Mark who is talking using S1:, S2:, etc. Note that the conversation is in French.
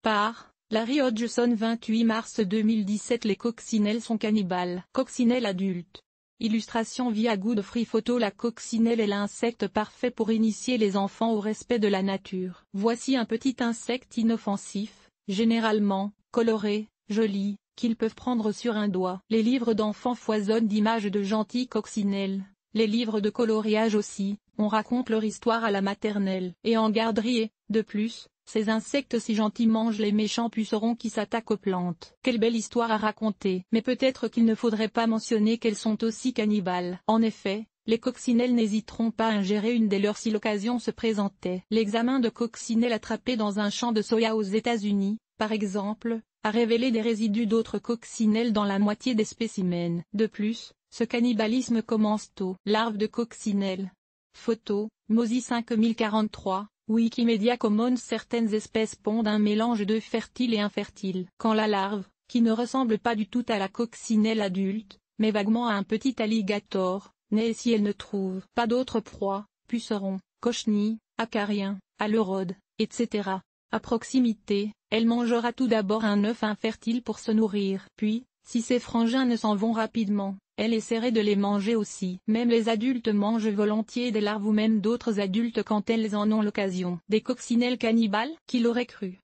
S1: Par Larry Hodgson 28 mars 2017. Les coccinelles sont cannibales. Coccinelle adulte. Illustration via Godfrey. Photo. La coccinelle est l'insecte parfait pour initier les enfants au respect de la nature. Voici un petit insecte inoffensif, généralement coloré, joli, qu'ils peuvent prendre sur un doigt. Les livres d'enfants foisonnent d'images de gentilles coccinelles. Les livres de coloriage aussi, on raconte leur histoire à la maternelle et en garderie et, de plus, ces insectes si gentils mangent les méchants pucerons qui s'attaquent aux plantes. Quelle belle histoire à raconter. Mais peut-être qu'il ne faudrait pas mentionner qu'elles sont aussi cannibales. En effet, les coccinelles n'hésiteront pas à ingérer une des leurs si l'occasion se présentait. L'examen de coccinelles attrapées dans un champ de soya aux États-Unis, par exemple, a révélé des résidus d'autres coccinelles dans la moitié des spécimens. De plus, ce cannibalisme commence tôt. Larves de coccinelles. Photo, Mozi 5043, Wikimedia Commons. Certaines espèces pondent un mélange d'œufs fertiles et infertiles. Quand la larve, qui ne ressemble pas du tout à la coccinelle adulte, mais vaguement à un petit alligator, naît et si elle ne trouve pas d'autre proie, pucerons, cochenilles, acariens, aleurodes, etc. à proximité, elle mangera tout d'abord un œuf infertile pour se nourrir. Puis, si ses frangins ne s'en vont rapidement, elle essaierait de les manger aussi. Même les adultes mangent volontiers des larves ou même d'autres adultes quand elles en ont l'occasion. Des coccinelles cannibales? Qui l'aurait cru?